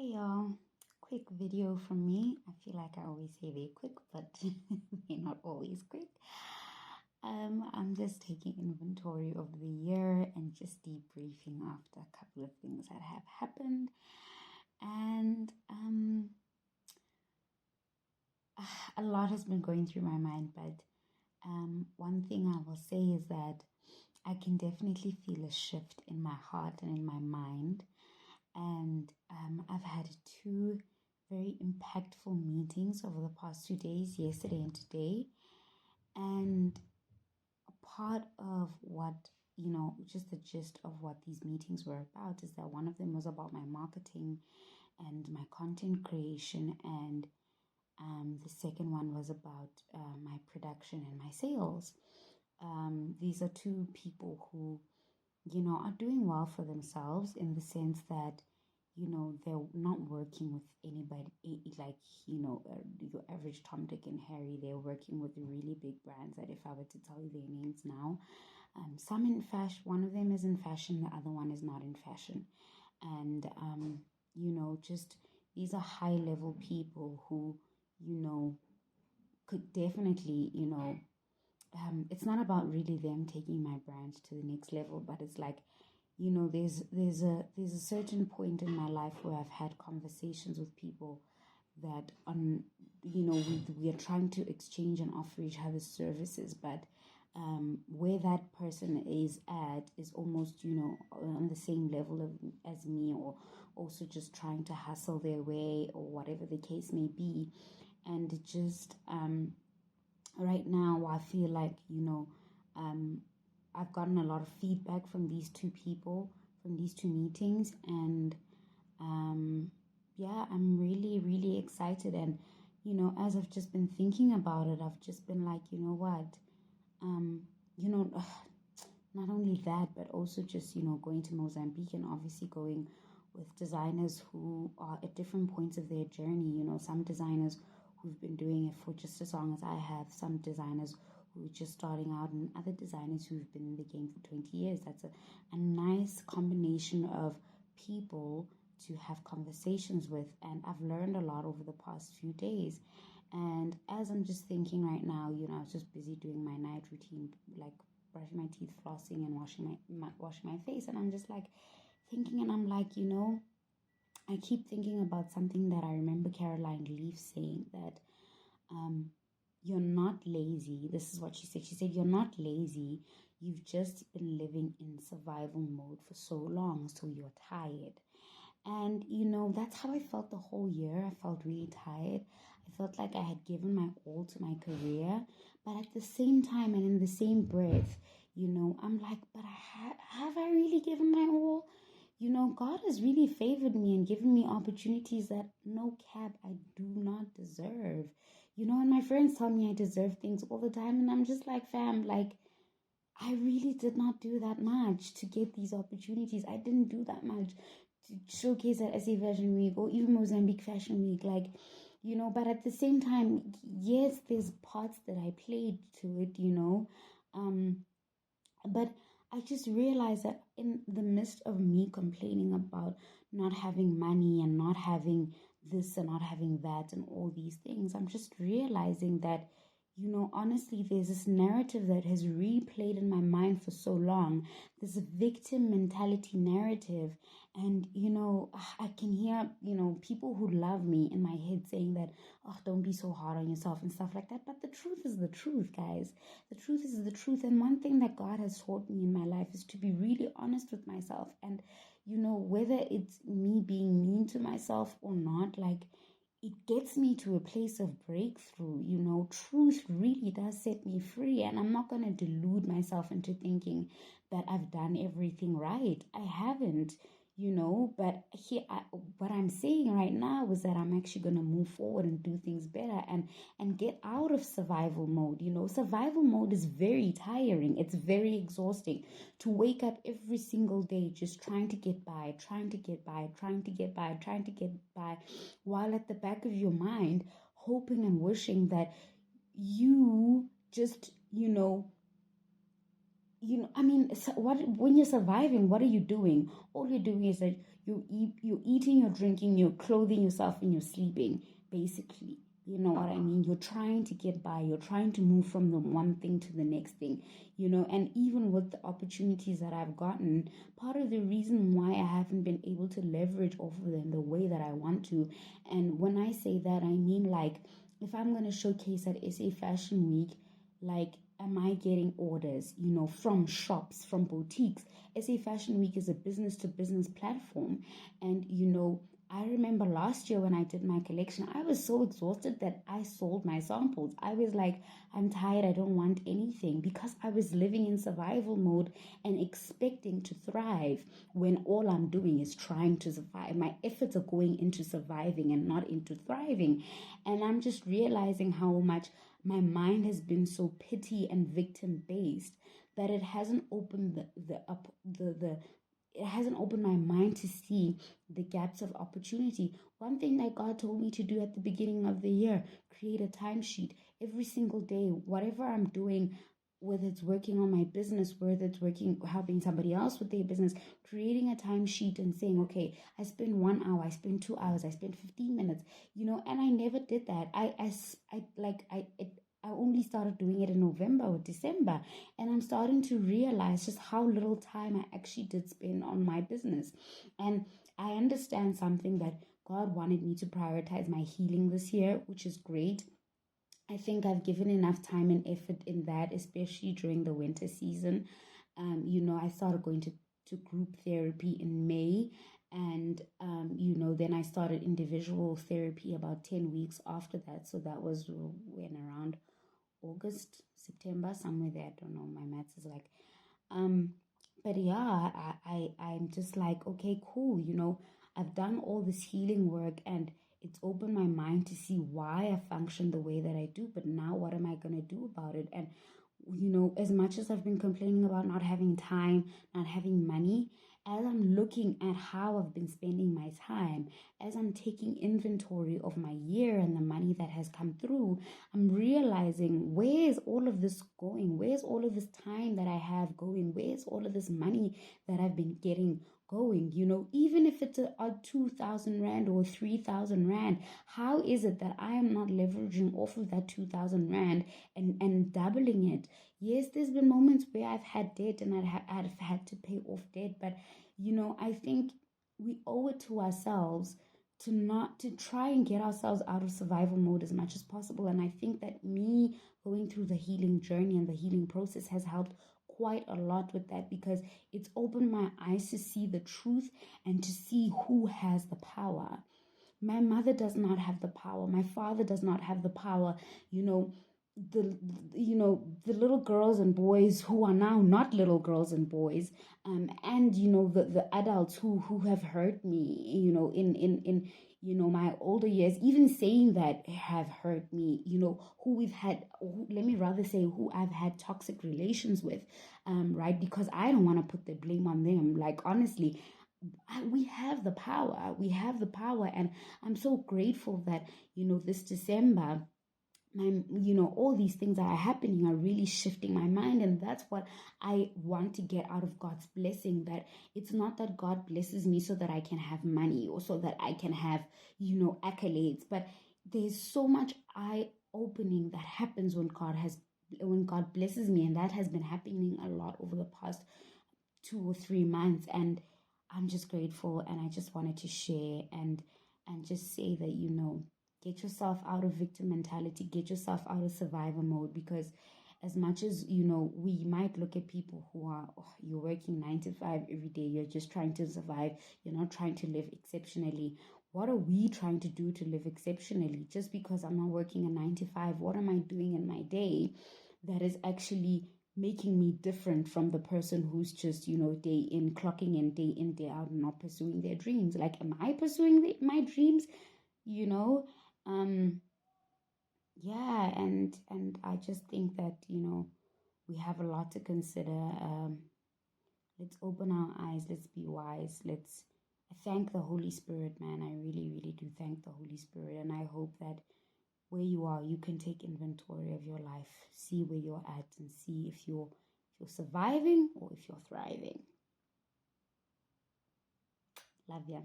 Hey y'all, quick video from me. I feel like I always say they're quick, but they're not always quick. I'm just taking inventory of the year and just debriefing after a couple of things that have happened. And a lot has been going through my mind, but one thing I will say is that I can definitely feel a shift in my heart and in my mind. And I've had two very impactful meetings over the past 2 days, yesterday and today. And a part of what, just the gist of what these meetings were about is that one of them was about my marketing and my content creation, and the second one was about my production and my sales. These are two people who, are doing well for themselves in the sense that they're not working with anybody like, your average Tom, Dick, and Harry. They're working with really big brands that if I were to tell you their names now, some in fashion, one of them is in fashion, the other one is not in fashion. And, just these are high level people who, could definitely, it's not about really them taking my brand to the next level, but it's like, there's a certain point in my life where I've had conversations with people that we are trying to exchange and offer each other services, but where that person is at is almost on the same level as me, or also just trying to hustle their way, or whatever the case may be. And it just right now I feel like I've gotten a lot of feedback from these two people, from these two meetings, and yeah, I'm really, really excited. And as I've just been thinking about it, I've just been like, you know what, not only that, but also just going to Mozambique and obviously going with designers who are at different points of their journey. Some designers who've been doing it for just as long as I have, some designers who are just starting out, and other designers who've been in the game for 20 years. That's a nice combination of people to have conversations with, and I've learned a lot over the past few days. And as I'm just thinking right now, I was just busy doing my night routine, like brushing my teeth, flossing, and washing my face, and I'm just like thinking, and I'm like, I keep thinking about something that I remember Caroline Leaf saying, that you're not lazy. This is what she said. She said, you're not lazy. You've just been living in survival mode for so long, so you're tired. And, that's how I felt the whole year. I felt really tired. I felt like I had given my all to my career. But at the same time and in the same breath, I'm like, but have I really given my all? God has really favored me and given me opportunities that, no cap, I do not deserve. And my friends tell me I deserve things all the time. And I'm just like, fam, like, I really did not do that much to get these opportunities. I didn't do that much to showcase at SA Fashion Week or even Mozambique Fashion Week. Like, but at the same time, yes, there's parts that I played to it, but I just realized that in the midst of me complaining about not having money and not having this and not having that and all these things, I'm just realizing that, honestly, there's this narrative that has replayed in my mind for so long, this victim mentality narrative. And, I can hear, people who love me in my head saying that, oh, don't be so hard on yourself and stuff like that. But the truth is the truth, guys. The truth is the truth. And one thing that God has taught me in my life is to be really honest with myself. And, whether it's me being mean to myself or not, like, it gets me to a place of breakthrough. Truth really does set me free. And I'm not going to delude myself into thinking that I've done everything right. I haven't, but what I'm saying right now is that I'm actually going to move forward and do things better and get out of survival mode. Survival mode is very tiring. It's very exhausting to wake up every single day just trying to get by, while at the back of your mind, hoping and wishing that you just, I mean, so when you're surviving, what are you doing? All you're doing is that you're eating, you're drinking, you're clothing yourself, and you're sleeping, basically. You know what I mean? You're trying to get by. You're trying to move from the one thing to the next thing, and even with the opportunities that I've gotten, part of the reason why I haven't been able to leverage off of them the way that I want to. And when I say that, I mean, like, if I'm going to showcase at SA Fashion Week, like, am I getting orders, from shops, from boutiques? SA Fashion Week is a business to business platform. And, I remember last year when I did my collection, I was so exhausted that I sold my samples. I was like, I'm tired, I don't want anything, because I was living in survival mode and expecting to thrive when all I'm doing is trying to survive. My efforts are going into surviving and not into thriving. And I'm just realizing how much my mind has been so pity and victim based that it hasn't opened the it hasn't opened my mind to see the gaps of opportunity. One thing that God told me to do at the beginning of the year: create a timesheet every single day, whatever I'm doing, whether it's working on my business, whether it's helping somebody else with their business, creating a timesheet and saying, okay, I spend 1 hour, I spend 2 hours, I spend 15 minutes, and I never did that. I only started doing it in November or December, and I'm starting to realize just how little time I actually did spend on my business. And I understand something, that God wanted me to prioritize my healing this year, which is great. I think I've given enough time and effort in that, especially during the winter season. I started going to group therapy in May, and then I started individual therapy about 10 weeks after that. So that was when, around August, September, somewhere there. I don't know. My maths is like, um, but yeah, I'm just like, okay, cool. I've done all this healing work, and it's opened my mind to see why I function the way that I do. But now, what am I gonna do about it? And as much as I've been complaining about not having time, not having money, as I'm looking at how I've been spending my time, as I'm taking inventory of my year and the money that has come through, I'm realizing, where's all of this going? Where's all of this time that I have going? Where's all of this money that I've been getting going? Even if it's a 2,000 Rand or 3,000 Rand, how is it that I am not leveraging off of that 2,000 Rand and doubling it? Yes, there's been moments where I've had debt and I've had to pay off debt, but I think we owe it to ourselves to try and get ourselves out of survival mode as much as possible. And I think that me going through the healing journey and the healing process has helped quite a lot with that, because it's opened my eyes to see the truth and to see who has the power. My mother does not have the power. My father does not have the power. The the little girls and boys who are now not little girls and boys, and the adults who have hurt me, in my older years, even saying that, have hurt me, let me rather say, who I've had toxic relations with, right? Because I don't want to put the blame on them. Like, honestly, we have the power. We have the power. And I'm so grateful that, this December, all these things that are happening are really shifting my mind. And that's what I want to get out of God's blessing, that it's not that God blesses me so that I can have money or so that I can have, accolades, but there's so much eye opening that happens when God blesses me. And that has been happening a lot over the past 2 or 3 months. And I'm just grateful, and I just wanted to share and just say that, get yourself out of victim mentality, get yourself out of survivor mode, because as much as, we might look at people who are, you're working 9 to 5 every day, you're just trying to survive, you're not trying to live exceptionally. What are we trying to do to live exceptionally? Just because I'm not working a 9 to 5, what am I doing in my day that is actually making me different from the person who's just, day in, clocking in, day out, and not pursuing their dreams? Like, am I pursuing my dreams? Um, yeah, and I just think that, we have a lot to consider. Let's open our eyes, let's be wise, I thank the Holy Spirit, man. I really, really do thank the Holy Spirit, and I hope that where you are, you can take inventory of your life, see where you're at, and see if you're surviving or if you're thriving. Love ya.